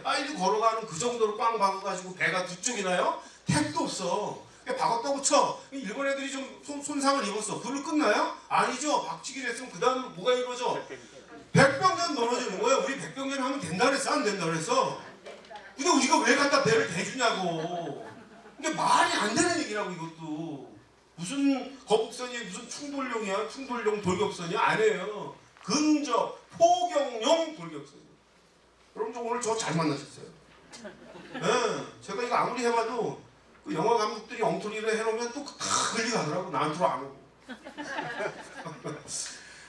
빨리 걸어가는 그 정도로 꽝 박아가지고 배가 두 쪽이나요? 택도 없어. 박았다고 쳐. 일본 애들이 좀 손상을 입었어. 그걸로 끝나요? 아니죠. 박치기를 했으면 그 다음에 뭐가 이루어져? 백병전 넘어지는 거예요. 우리 백병전 하면 된다 그랬어? 안 된다 그랬어? 근데 우리가 왜 갖다 배를 대주냐고. 이게 말이 안 되는 얘기라고 이것도. 무슨 거북선이 무슨 충돌용이야? 충돌용 돌격선이 아니에요. 근접 포경용 돌격선이에요. 여러분 오늘 저 잘 만나셨어요. 네, 제가 이거 아무리 해봐도 그 영화 감독들이 엉터리를 해놓으면 또 다 걸리 가더라고. 나한테로 안 오고.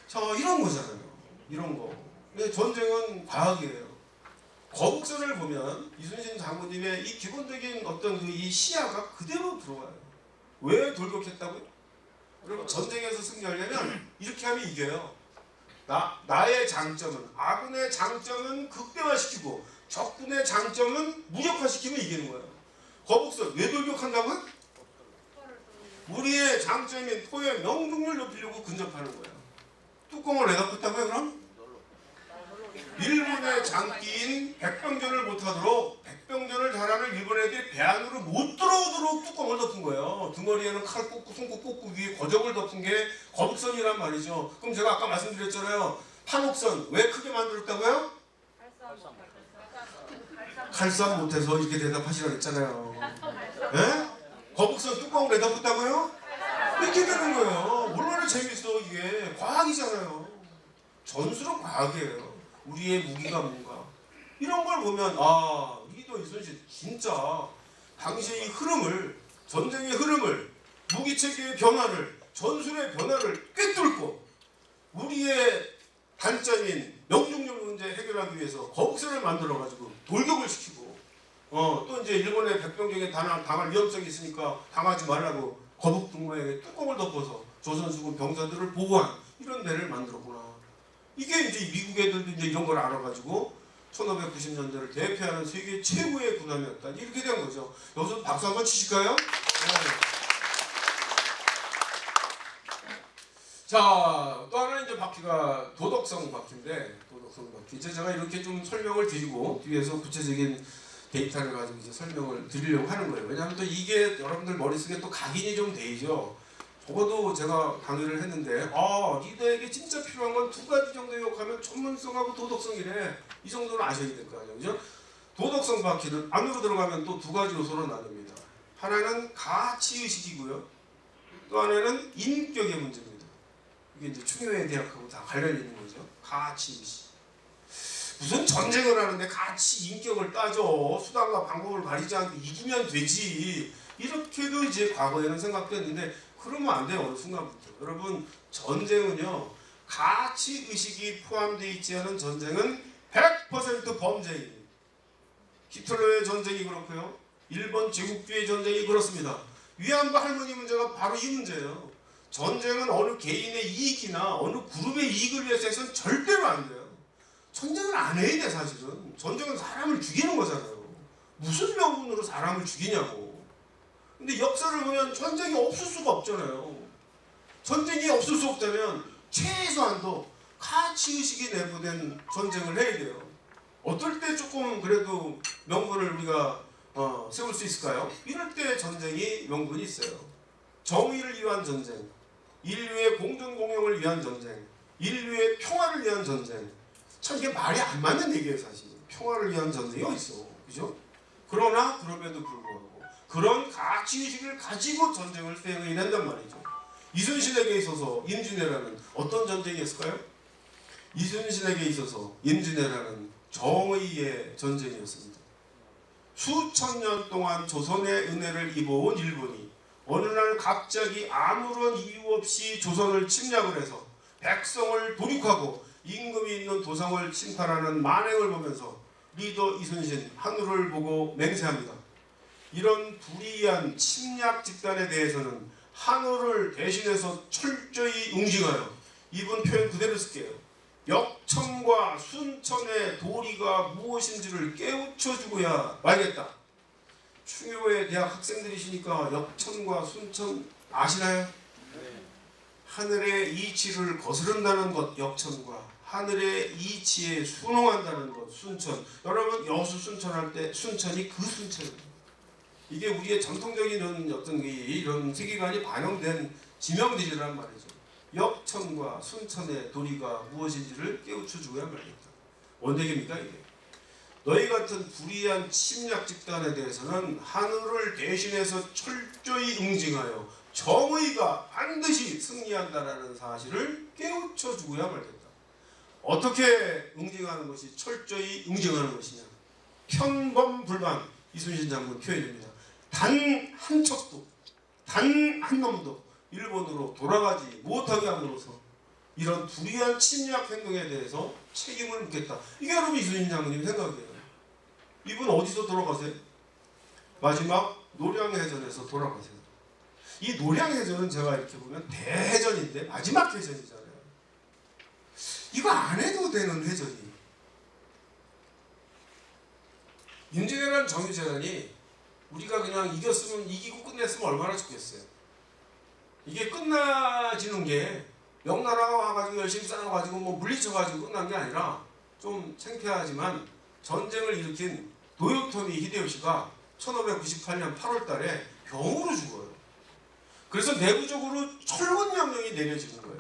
자, 이런 거잖아요. 이런 거. 근데 전쟁은 과학이에요. 거북선을 보면 이순신 장군님의 이 기본적인 어떤 그 이 시야가 그대로 들어와요. 왜 돌격했다고요? 여러분 전쟁에서 승리하려면 이렇게 하면 이겨요. 나의 장점은, 아군의 장점은 극대화시키고 적군의 장점은 무력화시키면 이기는 거예요. 거북선 왜 돌격한다고요? 우리의 장점인 포의 명중률 높이려고 근접하는 거예요. 뚜껑을 내다 pus다고요 그럼? 일본의 장기인 백병전을 못하도록, 백병전을 잘하는 일본 애들이 배 안으로 못 들어오도록 뚜껑을 덮은 거예요. 등어리에는 칼 꽂고 손꼽 꽂고 위에 거적을 덮은 게 거북선이란 말이죠. 그럼 제가 아까 말씀드렸잖아요. 판옥선 왜 크게 만들었다고요? 칼싸움 못해서 이렇게 대답하시라고 했잖아요. 예? 거북선 뚜껑을 내다 pus다고요? 이렇게 되는 거예요. 얼마나 재밌어. 이게 과학이잖아요. 전술은 과학이에요. 우리의 무기가 뭔가 이런 걸 보면 아, 리더 이순신 진짜 당시의 이 흐름을, 전쟁의 흐름을, 무기체계의 변화를, 전술의 변화를 꿰뚫고 우리의 단점인 명중률 문제 해결하기 위해서 거북선을 만들어가지고 돌격을 시키고 또 이제 일본의 백병전에 당할 위험성이 있으니까 당하지 말라고 거북 등호에 뚜껑을 덮어서 조선수군 병사들을 보호한 이런 배를 만들었구나. 이게 이제 미국 애들도 이제 이런 걸 알아가지고 1590년대를 대표하는 세계 최고의 군함이었다. 이렇게 된 거죠. 여기서 박수 한번 치실까요? 네. 자, 또 하나는 이제 바퀴가 도덕성 바퀴인데, 도덕성 바퀴. 이제 제가 이렇게 좀 설명을 드리고 뒤에서 구체적인 데이터를 가지고 이제 설명을 드리려고 하는 거예요. 왜냐하면 또 이게 여러분들 머릿속에 또 각인이 좀 되죠. 적어도 제가 강의를 했는데 리더에게 진짜 필요한 건 두 가지 정도 욕하면 전문성하고 도덕성이래. 이 정도는 아셔야 될 거 아니에요. 그죠? 도덕성 바퀴는 안으로 들어가면 또 두 가지 요소로 나눕니다. 하나는 가치의식이고요. 또 하나는 인격의 문제입니다. 이게 이제 충효의 대학하고 다 관련 있는 거죠. 가치의식. 무슨 전쟁을 하는데 가치, 인격을 따져. 수단과 방법을 가리지 않고 이기면 되지. 이렇게도 이제 과거에는 생각됐는데 그러면 안 돼요. 어느 순간부터. 여러분 전쟁은요. 가치의식이 포함되어 있지 않은 전쟁은 100% 범죄입니다. 히틀러의 전쟁이 그렇고요. 일본 제국주의 전쟁이 그렇습니다. 위안부 할머니 문제가 바로 이 문제예요. 전쟁은 어느 개인의 이익이나 어느 그룹의 이익을 위해서 해서는 절대로 안 돼요. 전쟁을 안 해야 돼 사실은. 전쟁은 사람을 죽이는 거잖아요. 무슨 명분으로 사람을 죽이냐고. 근데 역사를 보면 전쟁이 없을 수가 없잖아요. 전쟁이 없을 수 없다면 최소한도 가치의식이 내포된 전쟁을 해야 돼요. 어떨 때 조금 그래도 명분을 우리가 세울 수 있을까요? 이럴 때 전쟁이 명분이 있어요. 정의를 위한 전쟁, 인류의 공존공영을 위한 전쟁, 인류의 평화를 위한 전쟁. 참 이게 말이 안 맞는 얘기예요 사실. 평화를 위한 전쟁이 어딨어. 그죠? 그러나 그럼에도 불구하고 그런 가치의식을 가지고 전쟁을 수행해야 된단 말이죠. 이순신에게 있어서 임진왜란은 어떤 전쟁이었을까요? 이순신에게 있어서 임진왜란은 정의의 전쟁이었습니다. 수천 년 동안 조선의 은혜를 입어온 일본이 어느 날 갑자기 아무런 이유 없이 조선을 침략을 해서 백성을 도륙하고 임금이 있는 도성을 침탈하는 만행을 보면서 리더 이순신 하늘을 보고 맹세합니다. 이런 불의한 침략 집단에 대해서는 하늘을 대신해서 철저히 응징하여, 이분 표현 그대로 쓸게요. 역천과 순천의 도리가 무엇인지를 깨우쳐주고야 말겠다. 충효의 대학 학생들이시니까 역천과 순천 아시나요? 네. 하늘의 이치를 거스른다는 것 역천과, 하늘의 이치에 순응한다는 것. 순천. 여러분 여수 순천할 때 순천이 그 순천입니다. 이게 우리의 전통적인 어떤 이런 세계관이 반영된 지명들이란 말이죠. 역천과 순천의 도리가 무엇인지를 깨우쳐 주어야 말겠다. 원칙입니까 이게. 너희 같은 불의한 침략 집단에 대해서는 하늘을 대신해서 철저히 응징하여 정의가 반드시 승리한다라는 사실을 깨우쳐 주어야 말겠다. 어떻게 응징하는 것이 철저히 응징하는 것이냐. 편범불만 이순신 장군 표현입니다. 단 한 척도 단 한 놈도 일본으로 돌아가지 못하게 함으로써 이런 불의한 침략 행동에 대해서 책임을 묻겠다. 이게 여러분 이순신 장군님 생각이에요. 이분 어디서 돌아가세요? 마지막 노량해전에서 돌아가세요. 이 노량해전은 제가 이렇게 보면 대해전인데 마지막 해전이잖아요. 이거 안 해도 되는 해전이. 임진왜란 정유재단이 우리가 그냥 이겼으면 이기고 끝냈으면 얼마나 좋겠어요. 이게 끝나지는 게 명나라가 와가지고 열심히 싸워가지고 뭐 물리쳐가지고 끝난 게 아니라 좀 창피하지만 전쟁을 일으킨 도요토미 히데요시가 1598년 8월달에 병으로 죽어요. 그래서 내부적으로 철군 명령이 내려지는 거예요.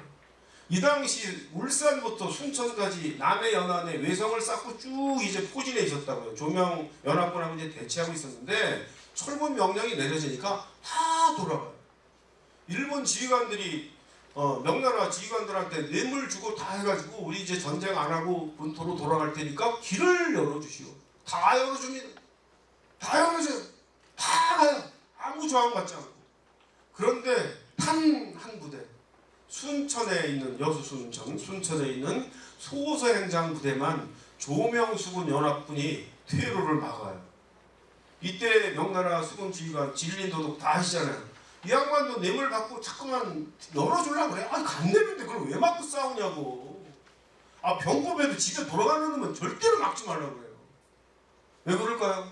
이 당시 울산부터 순천까지 남해 연안에 외성을 쌓고 쭉 이제 포진해 있었다고요. 조명 연합군하고 이제 대치하고 있었는데 철군 명령이 내려지니까 다 돌아가요. 일본 지휘관들이 명나라 지휘관들한테 뇌물 주고 다 해가지고 우리 이제 전쟁 안 하고 본토로 돌아갈 테니까 길을 열어주시오. 다 열어줍니다. 다 열어줘요. 다 가요. 아무 저항 받지 않고. 그런데 한 부대 순천에 있는 여수 순천에 있는 소서행장 부대만 조명수군 연합군이 퇴로를 막아요. 이때 명나라 수군 지휘관 진린도독 다 하시잖아요. 이 양반도 뇌물 받고 자꾸만 열어주려고 그래. 아니 간내는데 그걸 왜 막고 싸우냐고. 아 병고배도 집에 돌아가는 놈은 절대로 막지 말라고 그래요. 왜 그럴까요?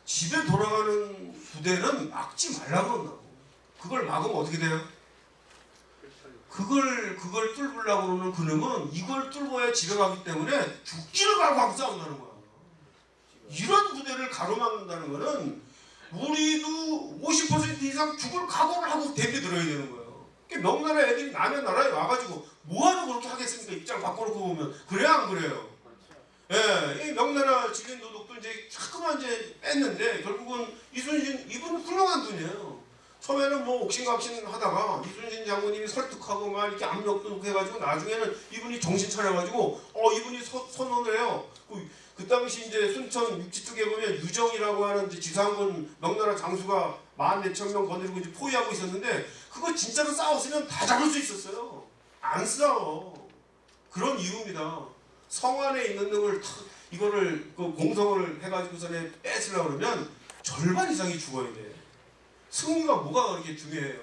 집에 돌아가는 부대는 막지 말라고 그런다고. 그걸 막으면 어떻게 돼요? 그걸 뚫으려고 그러는 그놈은 이걸 뚫어야 집에 가기 때문에 죽지를 말고 하고 싸운다는 거야. 이런 부대를 가로막는다는 거는 우리도 50% 이상 죽을 각오를 하고 대비 들어야 되는 거예요. 명나라 애들이 남의 나라에 와가지고 뭐하러 그렇게 하겠습니까? 입장 바꿔놓고 보면. 그래야 안 그래요? 예, 이 명나라 진린도독도 이제 자꾸만 이제 뺐는데 결국은 이순신 이분은 훌륭한 분이에요. 처음에는 뭐 옥신각신 하다가 이순신 장군님이 설득하고 막 이렇게 압력도 놓고 해가지고 나중에는 이분이 정신 차려가지고 이분이 선언을 해요. 그 당시 이제 순천 육지 쪽에 보면 유정이라고 하는 이제 지상군 명나라 장수가 14,000명 거느리고 이제 포위하고 있었는데 그거 진짜로 싸웠으면 다 잡을 수 있었어요. 안 싸워. 그런 이유입니다. 성 안에 있는 놈을 이거를 공성을 해가지고서는 뺏으려고 그러면 절반 이상이 죽어야 돼. 승리가 뭐가 그렇게 중요해요?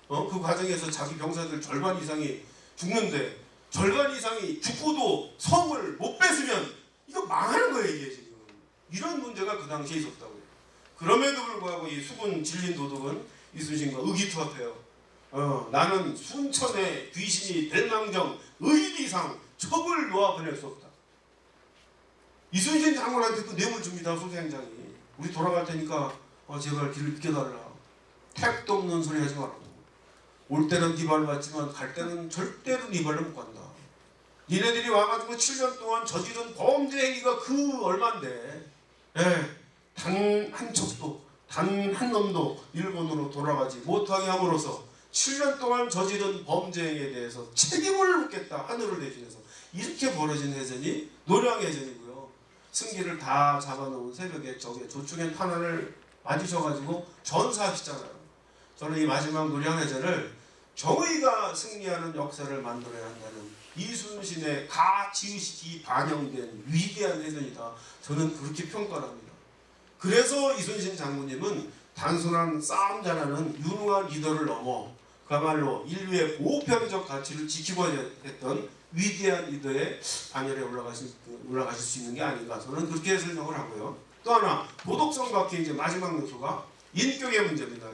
그 과정에서 자기 병사들 절반 이상이 죽는데 절반 이상이 죽고도 성을 못 뺏으면 이거 망하는 거예요 이게 지금. 이런 문제가 그 당시에 있었다고요. 그럼에도 불구하고 이 수군 진린도독은 이순신과 의기투합해요. 나는 순천의 귀신이 될 망정 의리상 척을 놓아 보낼 수 없다. 이순신 장군한테도 뇌물 줍니다. 소대행장이. 우리 돌아갈 테니까 제발 길을 비켜달라. 택도 없는 소리 하지 말라고. 올 때는 네 발 맞지만 갈 때는 절대로 네 발로 못 간다. 니네들이 와가지고 7년 동안 저지른 범죄 행위가 그 얼만데 단 한 척도 단 한 놈도 일본으로 돌아가지 못하게 함으로써 7년 동안 저지른 범죄 행위에 대해서 책임을 묻겠다. 하늘을 대신해서. 이렇게 벌어진 해전이 노량해전이고요. 승기를 다 잡아놓은 새벽에 적의 조충현 탄환을 맞으셔가지고 전사하시잖아요. 저는 이 마지막 노량해전을 정의가 승리하는 역사를 만들어야 한다는 이순신의 가치의식이 반영된 위대한 해전이다. 저는 그렇게 평가합니다. 그래서 이순신 장군님은 단순한 싸움자라는 유능한 리더를 넘어 그야말로 인류의 보편적 가치를 지키고자 했던 위대한 리더의 반열에 올라가실 수 있는 게 아닌가. 저는 그렇게 설명을 하고요. 또 하나 도덕성 밖에 이제 마지막 요소가 인격의 문제입니다.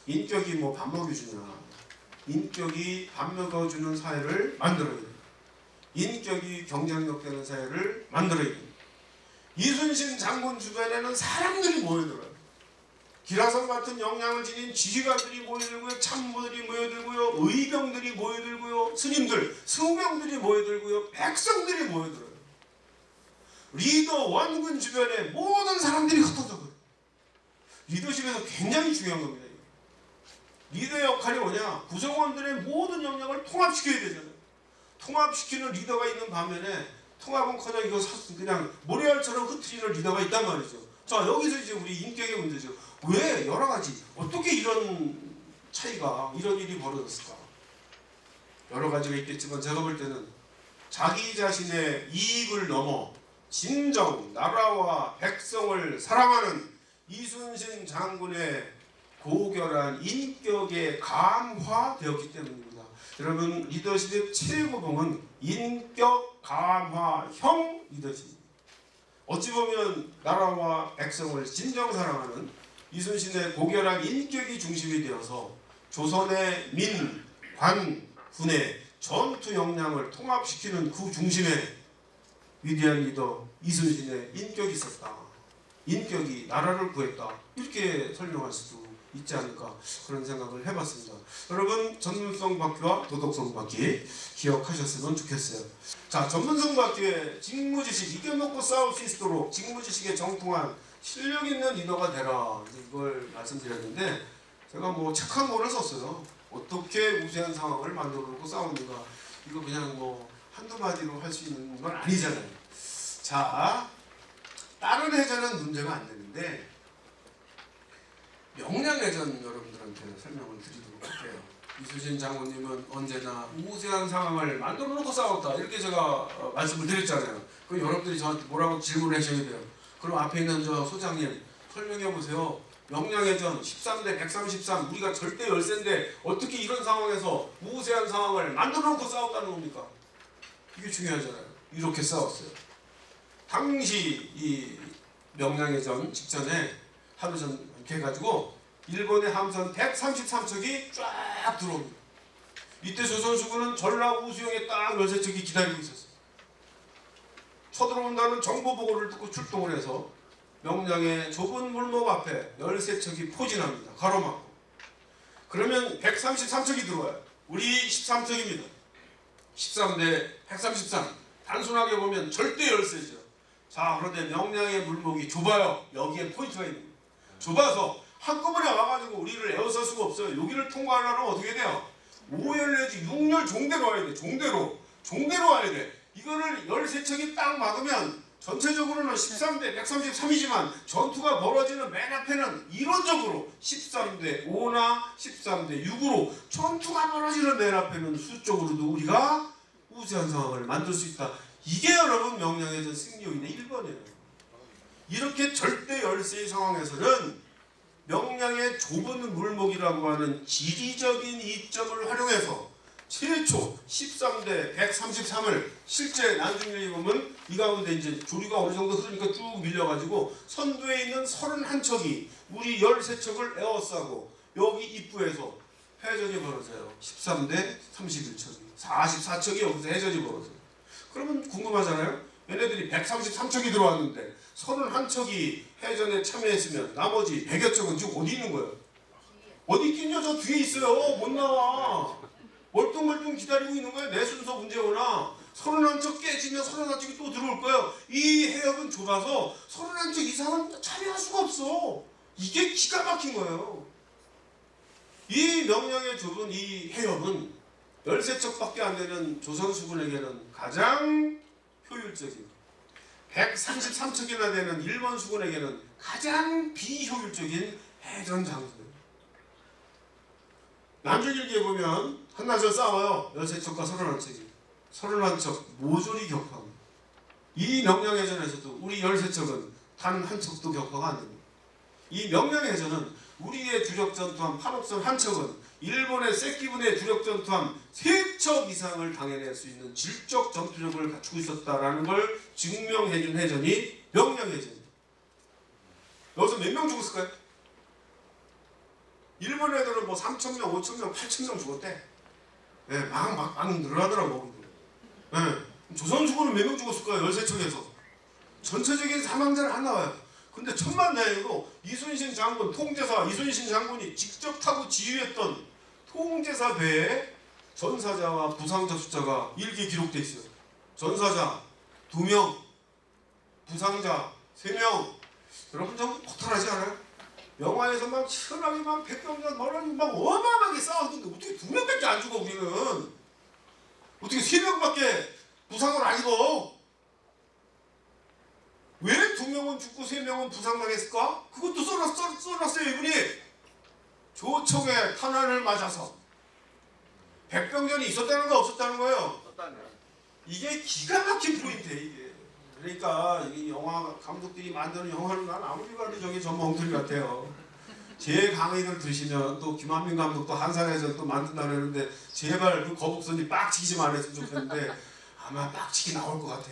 인격이 뭐 밥 먹여주냐 인격이 밥 먹어주는 사회를 만들어야 돼요. 인격이 경쟁력 되는 사회를 만들어야 돼요. 이순신 장군 주변에는 사람들이 모여들어요. 기라성 같은 역량을 지닌 지휘관들이 모여들고요, 참모들이 모여들고요, 의병들이 모여들고요, 스님들, 승병들이 모여들고요, 백성들이 모여들어요. 리더 원군 주변에 모든 사람들이 흩어져요. 리더십에서 굉장히 중요한 겁니다. 리더의 역할이 뭐냐? 구성원들의 모든 역량을 통합시켜야 되잖아요. 통합시키는 리더가 있는 반면에 통합은커녕 이거 그냥 모래알처럼 흩트리는 리더가 있단 말이죠. 자, 여기서 이제 우리 인격의 문제죠. 왜 여러 가지 어떻게 이런 차이가 이런 일이 벌어졌을까? 여러 가지가 있겠지만 제가 볼 때는 자기 자신의 이익을 넘어 진정 나라와 백성을 사랑하는 이순신 장군의 고결한 인격에 감화되었기 때문입니다. 여러분, 리더십의 최고봉은 인격 감화형 리더십입니다. 어찌 보면 나라와 백성을 진정 사랑하는 이순신의 고결한 인격이 중심이 되어서 조선의 민, 관, 군의 전투 역량을 통합시키는 그 중심에 위대한 리더 이순신의 인격이 있었다. 인격이 나라를 구했다. 이렇게 설명할 수도 있지 않을까 그런 생각을 해봤습니다. 여러분, 전문성 바퀴와 도덕성 바퀴 기억하셨으면 좋겠어요. 자, 전문성 바퀴의 직무지식, 이겨놓고 싸울 수 있도록 직무지식에 정통한 실력 있는 리더가 되라, 이걸 말씀드렸는데 제가 뭐 책 한 권을 썼어요. 어떻게 우세한 상황을 만들어 놓고 싸우는가. 이거 그냥 뭐 한두 마디로 할 수 있는 건 아니잖아요. 자, 다른 해전은 문제가 안 되는데 명량해전 여러분들한테 설명을 드리도록 할게요. 이순신 장군님은 언제나 우세한 상황을 만들어 놓고 싸웠다, 이렇게 제가 말씀을 드렸잖아요. 그럼 여러분들이 저한테 뭐라고 질문을 하셔야 돼요. 그럼 앞에 있는 저 소장님 설명해 보세요. 명량해전 13대 133, 우리가 절대 열세인데 어떻게 이런 상황에서 우세한 상황을 만들어 놓고 싸웠다는 겁니까? 이게 중요하잖아요. 이렇게 싸웠어요. 당시 이 명량해전 직전에 하루 전 이렇게 해가지고 일본의 함선 133척이 쫙 들어옵니다. 이때 조선수군은 전라우 수영에 딱 13척이 기다리고 있었어요. 쳐들어온다는 정보 보고를 듣고 출동을 해서 명량의 좁은 물목 앞에 13척이 포진합니다. 가로막고. 그러면 133척이 들어와요. 우리 13척입니다. 13대 133. 단순하게 보면 절대 열세죠. 자, 그런데 명량의 물목이 좁아요. 여기에 포인트가 있는 거예요. 좁아서 한꺼번에 와가지고 우리를 에워쌀 수가 없어요. 여기를 통과하려면 어떻게 돼요? 5열 내지 6열 종대로 와야 돼. 종대로 와야 돼. 이거를 13척이 딱 막으면 전체적으로는 13대 133이지만 전투가 벌어지는 맨 앞에는 이론적으로 13대 5나 13대 6으로 전투가 벌어지는 맨 앞에는 수적으로도 우리가 우세한 상황을 만들 수 있다. 이게 여러분 명량해전 승리 요인의 1번이에요. 이렇게 절대 열세의 상황에서는 명량의 좁은 물목이라고 하는 지리적인 이점을 활용해서 최초 13대 133을 실제 나중에 보면 이 가운데 이제 조리가 어느 정도 흐르니까 쭉 밀려가지고 선두에 있는 31척이 우리 13척을 에워싸고 여기 입구에서 해전이 벌어져요. 13대 31척이 44척이 여기서 해전이 벌어져요. 그러면 궁금하잖아요. 얘네들이 133척이 들어왔는데 31척이 해전에 참여했으면 나머지 100여 척은 지금 어디 있는 거예요? 어디 있긴요? 저 뒤에 있어요. 못 나와. 멀뚱멀뚱 기다리고 있는 거예요. 내 순서 문제 오나 31척 깨지면 31척이 또 들어올 거예요. 이 해역은 좁아서 31척 이상은 참여할 수가 없어. 이게 기가 막힌 거예요. 이 명량의 좁은 이 해역은 13척밖에 안 되는 조선수군에게는 가장 효율적인, 133척이나 되는 일본 수군에게는 가장 비효율적인 해전 장소예요. 남중일기에 보면 한나절 싸워요. 13척과 31척이. 31척 모조리 격파합니다. 이 명량해전에서도 우리 13척은 단 한 척도 격파가 안 됩니다. 이 명량해전은 우리의 주력 전투함 판옥선 한 척은 일본의 세끼분의 주력 전투함 3척 이상을 당해낼 수 있는 질적 전투력을 갖추고 있었다라는 걸 증명해준 해전이 명량해전입니다. 여기서 몇 명 죽었을까요? 일본 애들은 뭐 3,000명, 5,000명, 8,000명 죽었대. 예, 막 늘어나더라고. 예. 조선주군은 몇 명 죽었을까요? 열세척에서. 전체적인 사망자는 안 나와요. 근데 천만다행으로 이순신 장군 통제사 이순신 장군이 직접 타고 지휘했던 통제사 배에 전사자와 부상자 숫자가 일기 기록돼 있어요. 전사자 2명, 부상자 3명. 여러분 좀 허탈하지 않아요? 영화에서 막 시원하게 막 백병전 멀어지고 막 어마어마하게 싸우는데 어떻게 2명밖에 안 죽어 우리는? 어떻게 3명밖에 부상을 안 입어? 왜 2명은 죽고 3명은 부상당했을까? 그것도 써놨어요 이분이. 조총의 탄환을 맞아서 백병전이 있었다는 거 없었다는 거예요. 이게 기가 막힌 포인트예요 이게. 그러니까 이 영화 감독들이 만드는 영화는 난 아무리 봐도 저게 전부 엉터리 같아요. 제 강의를 들으시면 또 김한민 감독도 한산에서 또 만든다 그러는데 제발 그 거북선이 빡치기만 안 했으면 좋겠는데 아마 빡치기 나올 것 같아.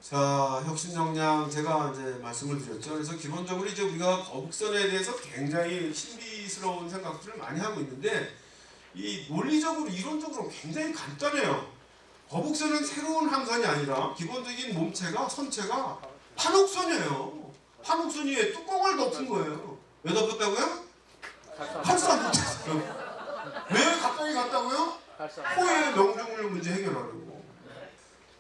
자, 혁신정량 제가 이제 말씀을 드렸죠. 그래서 기본적으로 이제 우리가 거북선에 대해서 굉장히 신비스러운 생각들을 많이 하고 있는데 이 논리적으로 이론적으로 굉장히 간단해요. 거북선은 새로운 함선이 아니라 기본적인 몸체가 선체가 판옥선이에요. 판옥선 위에 뚜껑을 덮은 거예요. 왜 덮었다고요? 활산 못했어요. 왜 갑자기 갔다고요? 포의 명중률 문제 해결하려고.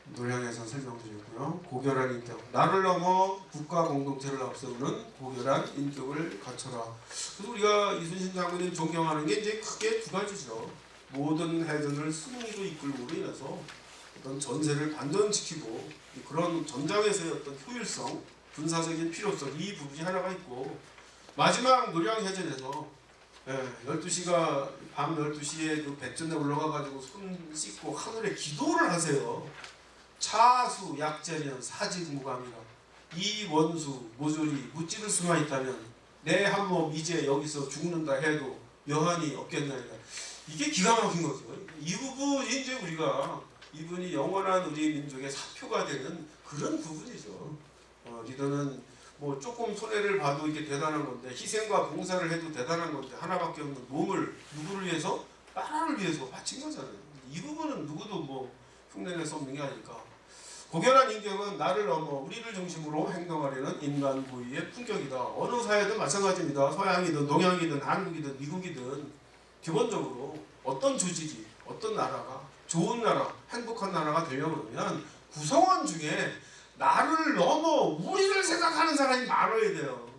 논량에서 설명드렸고요. 고결한 인격. 나를 넘어 국가 공동체를 앞세우는 고결한 인격을 갖춰라. 그래서 우리가 이순신 장군님 존경하는 게 이제 크게 2가지죠. 모든 해전을 승리로 이끌고로 인해서 어떤 전세를 반전시키고 그런 전장에서의 어떤 효율성, 군사적인 필요성 이 부분이 하나가 있고 마지막 노량해전에서 12시가 밤 12시에 그 배전에 올라가가지고 손 씻고 하늘에 기도를 하세요. 차수 약재면 사직무감이라 이 원수 모조리 무찌를 수만 있다면 내 한 몸 이제 여기서 죽는다 해도 여한이 없겠나이다. 이게 기가 막힌 거죠. 이 부분이 이제 우리가 이분이 영원한 우리 민족의 사표가 되는 그런 부분이죠. 리더는 뭐 조금 손해를 봐도 이게 대단한 건데 희생과 봉사를 해도 대단한 건데 하나밖에 없는 몸을 누구를 위해서? 나라를 위해서 바친 거잖아요. 이 부분은 누구도 뭐 흉내낼 수 없는 게 아닐까. 고결한 인격은 나를 넘어 우리를 중심으로 행동하려는 인간 고유의 품격이다. 어느 사회든 마찬가지입니다. 서양이든 동양이든 한국이든 미국이든 기본적으로 어떤 조직이 어떤 나라가 좋은 나라, 행복한 나라가 되려면 구성원 중에 나를 넘어 우리를 생각하는 사람이 많아야 돼요.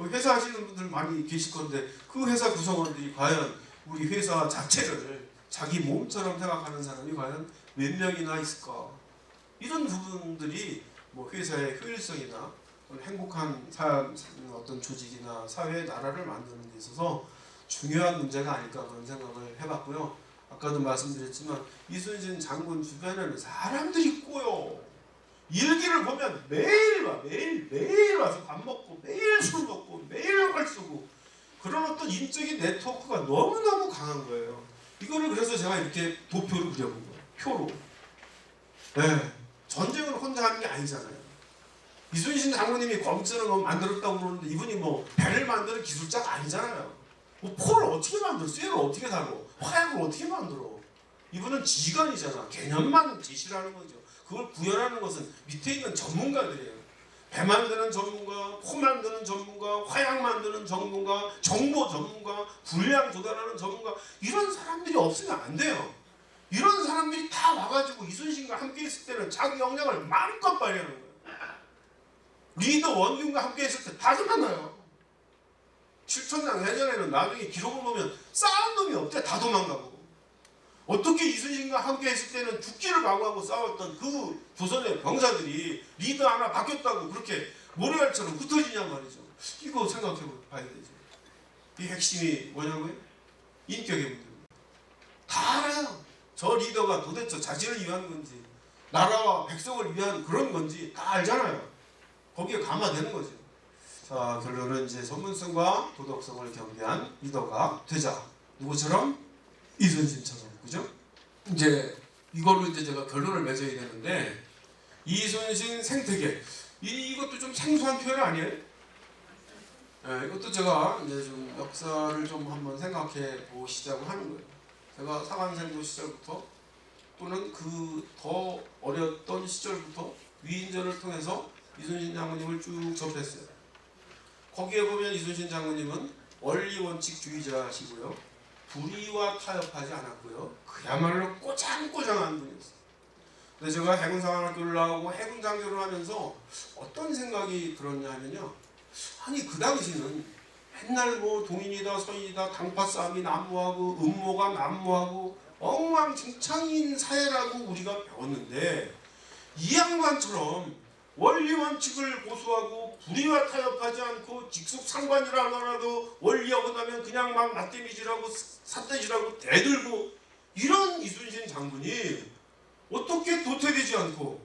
회사 하시는 분들 많이 계실 건데 그 회사 구성원들이 과연 우리 회사 자체를 자기 몸처럼 생각하는 사람이 과연 몇 명이나 있을까? 이런 부분들이 뭐 회사의 효율성이나 행복한 어떤 조직이나 사회의 나라를 만드는 데 있어서 중요한 문제가 아닐까 그런 생각을 해봤고요. 아까도 말씀드렸지만 이순신 장군 주변에는 사람들이 꼬여. 일기를 보면 매일 와, 매일 와서 밥 먹고 매일 술 먹고 매일 활 쏘고 그런 어떤 인적인 네트워크가 너무너무 강한 거예요. 이거를 그래서 제가 이렇게 도표로 그려본 거예요. 표로. 네. 전쟁을 혼자 하는 게 아니잖아요. 이순신 장군님이 검증을 뭐 만들었다고 그러는데 이분이 뭐 배를 만드는 기술자가 아니잖아요. 뭐 포를 어떻게 만들어? 쇠를 어떻게 다뤄? 화약을 어떻게 만들어? 이분은 지휘관이잖아. 개념만 제시를 하는 거죠. 그걸 구현하는 것은 밑에 있는 전문가들이에요. 배 만드는 전문가, 포 만드는 전문가, 화약 만드는 전문가, 정보 전문가, 분량 조달하는 전문가 이런 사람들이 없으면 안 돼요. 이런 사람들이 다 와가지고 이순신과 함께 있을 때는 자기 역량을 마음껏 발휘하는 거예요. 리더 원균과 함께 있을 때 다 끝났나요? 칠천장 해전에는 나중에 기록을 보면 싸운 놈이 없대. 다 도망가고. 어떻게 이순신과 함께 있을 때는 죽기를 각오하고 싸웠던 그 조선의 병사들이 리더 하나 바뀌었다고 그렇게 모래알처럼 흩어지냔 말이죠. 이거 생각해 봐야 되죠. 이 핵심이 뭐냐고요? 인격의 문제입니다. 다 알아요. 저 리더가 도대체 자신을 위한 건지 나라와 백성을 위한 그런 건지 다 알잖아요. 거기에 감화되는 거죠. 자, 결론은 이제 전문성과 도덕성을 겸비한 리더가 되자. 누구처럼? 이순신처럼. 그죠? 이제 이걸로 이제 제가 결론을 맺어야 되는데 이순신 생태계 이것도 좀 생소한 표현 아니에요? 네, 이것도 제가 이제 좀 역사를 좀 한번 생각해 보시자고 하는 거예요. 제가 상한생도 시절부터 또는 그 더 어렸던 시절부터 위인전을 통해서 이순신 장군님을 쭉 접했어요. 거기에 보면 이순신 장군님은 원리 원칙주의자시고요. 불의와 타협하지 않았고요. 그야말로 꼬장꼬장한 분이었어요. 근데 제가 해군사관학교를 나오고 해군 장교를 하면서 어떤 생각이 들었냐면요. 아니 그 당시는 맨날 뭐 동인이다 서인이다 당파 싸움이 난무하고 음모가 난무하고 엉망진창인 사회라고 우리가 배웠는데 이 양반처럼 원리 원칙을 고수하고 불의와 타협하지 않고 직속 상관이라 하더라도 원리 어긋나면 그냥 막 맞대미질하고 삿대질하고 대들고 이런 이순신 장군이 어떻게 도태되지 않고,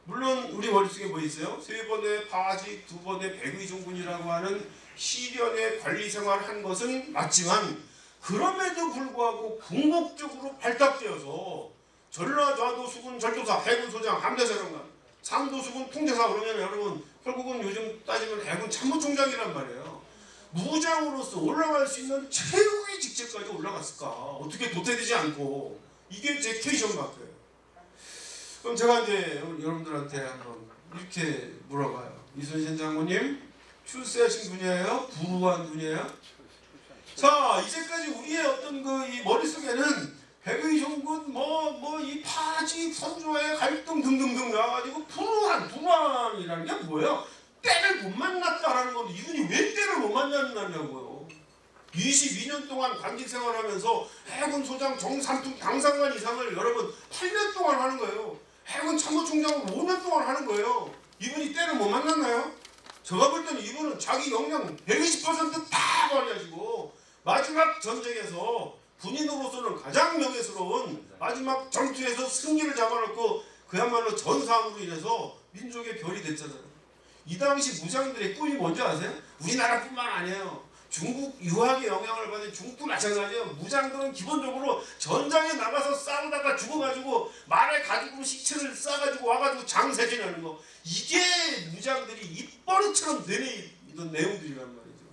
물론 우리 머릿속에 뭐 있어요? 3번의 파직, 2번의 백의종군이라고 하는 시련의 관리 생활을 한 것은 맞지만 그럼에도 불구하고 궁극적으로 발탁되어서 전라좌도수군 절도사, 해군소장, 함대사령관, 상도수군 통제사 그러면 여러분 결국은 요즘 따지면 해군 참모총장이란 말이에요. 무장으로서 올라갈 수 있는 최고의 직책까지 올라갔을까? 어떻게 도태되지 않고. 이게 제 퀘이션 마크예요. 그럼 제가 이제 여러분들한테 한번 이렇게 물어봐요. 이순신 장군님 출세하신 분이에요? 부루한 분이에요? 자, 이제까지 우리의 어떤 그 이 머릿속에는 백의종군 이 파직 선조의 갈등 등등등 나와가지고 불우한이라는 게 뭐예요? 때를 못 만났다라는 건데 이분이 왜 때를 못 만났냐고요. 22년 동안 관직 생활하면서 해군 소장 정삼품 당상관 이상을 여러분 8년 동안 하는 거예요. 해군 참모총장을 5년 동안 하는 거예요. 이분이 때를 못 만났나요? 제가 볼 때는 이분은 자기 역량 120%다 발휘하시고 마지막 전쟁에서 군인으로서는 가장 명예스러운 마지막 전투에서 승리를 잡아놓고 그야말로 전사함으로 인해서 민족의 별이 됐잖아요. 이 당시 무장들의 꿈이 뭔지 아세요? 우리나라뿐만 아니에요. 중국 유학의 영향을 받은 중국도 마찬가지예요. 무장들은 기본적으로 전장에 나가서 싸우다가 죽어가지고 말에 가지고 식체를 싸가지고 와가지고 장세 지내는 거. 이게 무장들이 입버릇처럼 되는 내용들이란 말이죠.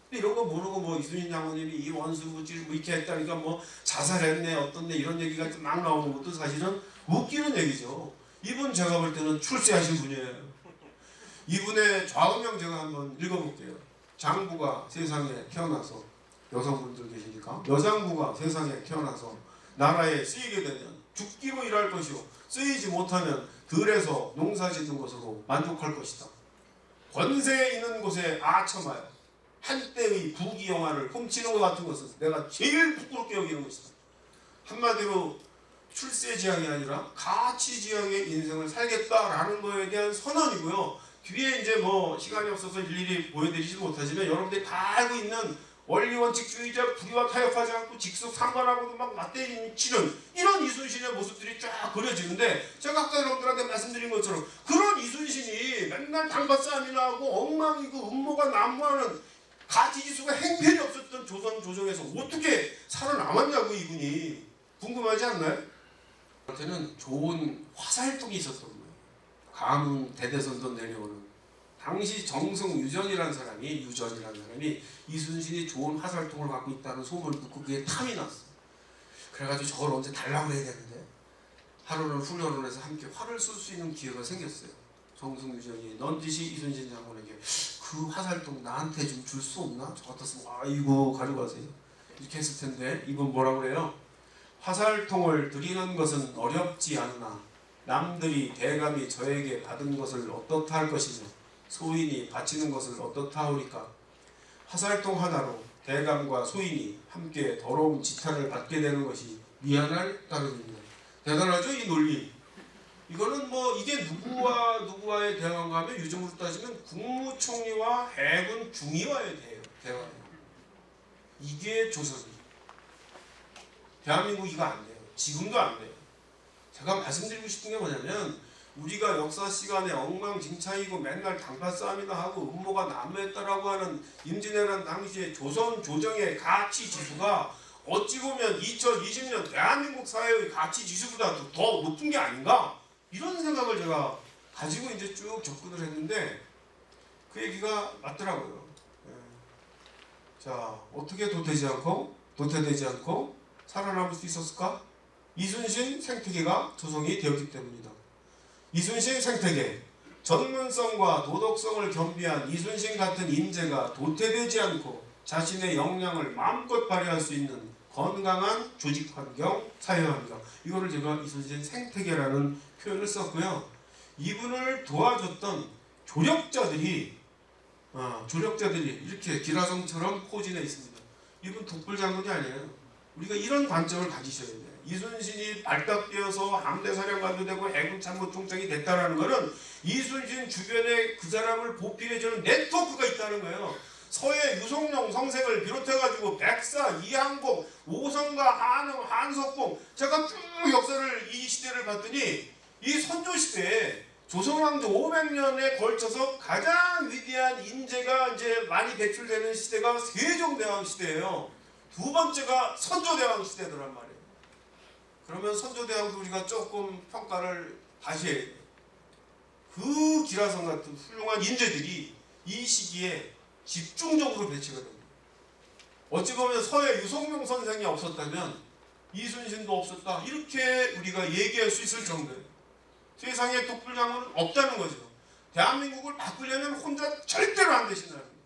근데 이런 거 모르고 뭐 이순신 장군님이 이 원수부지를 뭐 이렇게 했다니까 뭐 자살했네 어떻네 이런 얘기가 막 나오는 것도 사실은 웃기는 얘기죠. 이분 제가 볼 때는 출세하신 분이에요. 이분의 좌우명 제가 한번 읽어볼게요. 장부가 세상에 태어나서, 여성분들 계시니까, 여장부가 세상에 태어나서 나라에 쓰이게 되면 죽기로 일할 것이요 쓰이지 못하면 들에서 농사 짓는 것으로 만족할 것이다. 권세 있는 곳에 아첨하여 한때의 부귀영화를 훔치는 것 같은 것은 내가 제일 부끄럽게 여기는 것이다. 한마디로 출세지향이 아니라 가치지향의 인생을 살겠다라는 거에 대한 선언이고요. 뒤에 이제 뭐 시간이 없어서 일일이 보여드리지 못하지만 여러분들이 다 알고 있는 원리원칙주의자, 불의와 타협하지 않고 직속 상관하고도 막 맞대치는 이런 이순신의 모습들이 쫙 그려지는데, 제가 아까 여러분들한테 말씀드린 것처럼 그런 이순신이 맨날 당파싸움이나 하고 엉망이고 음모가 난무하는 가치지수가 행편이 없었던 조선 조정에서 어떻게 살아남았냐고 이분이 궁금하지 않나요? 저한테는 좋은 화살통이 있었던 거예요. 가문 대대손손 내려오는. 당시 정승유전이라는 사람이 이순신이 좋은 화살통을 갖고 있다는 소문을 듣고 그게 탐이 났어. 그래가지고 저걸 언제 달라고 해야 되는데 하루는 훈련을 해서 함께 활을 쏠 수 있는 기회가 생겼어요. 정승유전이 넌지시 이순신 장군에게 그 화살통 나한테 좀 줄 수 없나? 저 같았으면 아이고 가져가세요. 이렇게 했을 텐데 이분 뭐라고 그래요? 화살통을 드리는 것은 어렵지 않으나 남들이 대감이 저에게 받은 것을 어떻다 할 것이며 소인이 바치는 것을 어떻다 하오리까. 화살통 하나로 대감과 소인이 함께 더러운 지탄을 받게 되는 것이 미안할 따름입니다. 대단하죠 이 논리. 이거는 뭐 이게 누구와의 대화인가 하면 요즘으로 따지면 국무총리와 해군 중위와의 대화예요. 이게 조선이에요. 대한민국 이거 안 돼요. 지금도 안 돼요. 제가 말씀드리고 싶은 게 뭐냐면 우리가 역사 시간에 엉망진창이고 맨날 당파 싸움이나 하고 음모가 난무했다라고 하는 임진왜란 당시의 조선 조정의 가치 지수가 어찌 보면 2020년 대한민국 사회의 가치 지수보다 더 높은 게 아닌가? 이런 생각을 제가 가지고 이제 쭉 접근을 했는데 그 얘기가 맞더라고요. 자, 어떻게 도태되지 않고 살아남을 수 있었을까? 이순신 생태계가 조성이 되었기 때문이다. 이순신 생태계, 전문성과 도덕성을 겸비한 이순신 같은 인재가 도태되지 않고 자신의 역량을 마음껏 발휘할 수 있는 건강한 조직 환경, 사회 환경, 이거를 제가 이순신 생태계라는 표현을 썼고요. 이분을 도와줬던 조력자들이 이렇게 기라성처럼 포진해 있습니다. 이분 독불장군이 아니에요. 우리가 이런 관점을 가지셔야 돼요. 이순신이 발탁되어서 함대사령관도 되고 해군참모총장이 됐다는 것은 이순신 주변에 그 사람을 보필해주는 네트워크가 있다는 거예요. 서해 유성룡 성생을 비롯해가지고 백사, 이항복, 오성가, 한흥, 한석봉, 제가 쭉 역사를 이 시대를 봤더니 이 선조시대에 조선왕조 500년에 걸쳐서 가장 위대한 인재가 이제 많이 배출되는 시대가 세종대왕 시대예요. 두 번째가 선조대왕 시대더란 말이에요. 그러면 선조대왕도 우리가 조금 평가를 다시 해야 돼요. 그 기라성 같은 훌륭한 인재들이 이 시기에 집중적으로 배치가 됩니다. 어찌 보면 서해 유성룡 선생이 없었다면 이순신도 없었다, 이렇게 우리가 얘기할 수 있을 정도예요. 세상에 독불장군은 없다는 거죠. 대한민국을 바꾸려면 혼자 절대로 안 되신다는 거예요.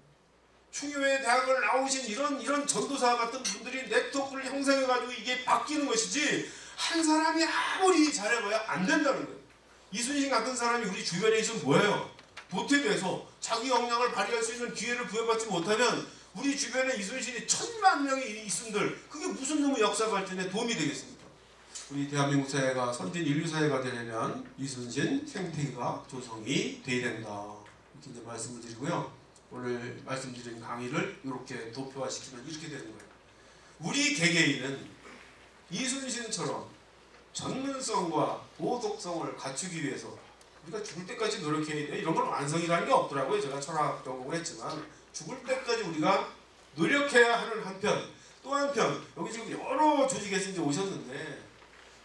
충효회 대학을 나오신 이런 전도사 같은 분들이 네트워크를 형성해가지고 이게 바뀌는 것이지, 한 사람이 아무리 잘해봐야 안 된다는 거예요. 이순신 같은 사람이 우리 주변에 있으면 뭐예요? 도태돼서 자기 역량을 발휘할 수 있는 기회를 부여받지 못하면 우리 주변에 이순신이 1000만 명이 있음들, 그게 무슨 놈의 역사 발전에 도움이 되겠습니까? 우리 대한민국 사회가 선진 인류 사회가 되려면 이순신 생태계가 조성이 돼야 된다, 이렇게 이제 말씀을 드리고요. 오늘 말씀드린 강의를 이렇게 도표화시키면 이렇게 되는 거예요. 우리 개개인은 이순신처럼 전문성과 도덕성을 갖추기 위해서 우리가 죽을 때까지 노력해야 돼. 이런 건 완성이라는 게 없더라고요. 제가 철학 전공을 했지만 죽을 때까지 우리가 노력해야 하는 한편, 또 한편 여기 지금 여러 조직에서 이제 오셨는데,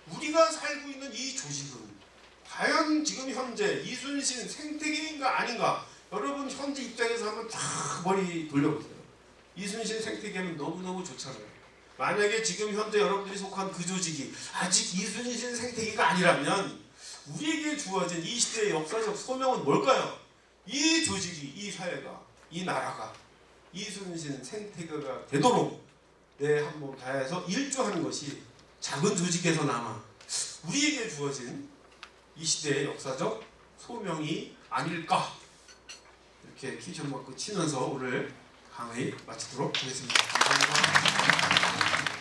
우리가 살고 있는 이 조직은 과연 지금 현재 이순신 생태계인가 아닌가? 여러분 현재 입장에서 한번 쫙 머리 돌려보세요. 이순신 생태계는 너무너무 좋잖아요. 만약에 지금 현재 여러분들이 속한 그 조직이 아직 이순신 생태계가 아니라면 우리에게 주어진 이 시대의 역사적 소명은 뭘까요? 이 조직이, 이 사회가, 이 나라가 이순신 생태계가 되도록 내 한 몸 다해서 일조하는 것이 작은 조직에서나마 우리에게 주어진 이 시대의 역사적 소명이 아닐까, 이렇게 키션 마크 치면서 오늘 강의 마치도록 하겠습니다. 감사합니다.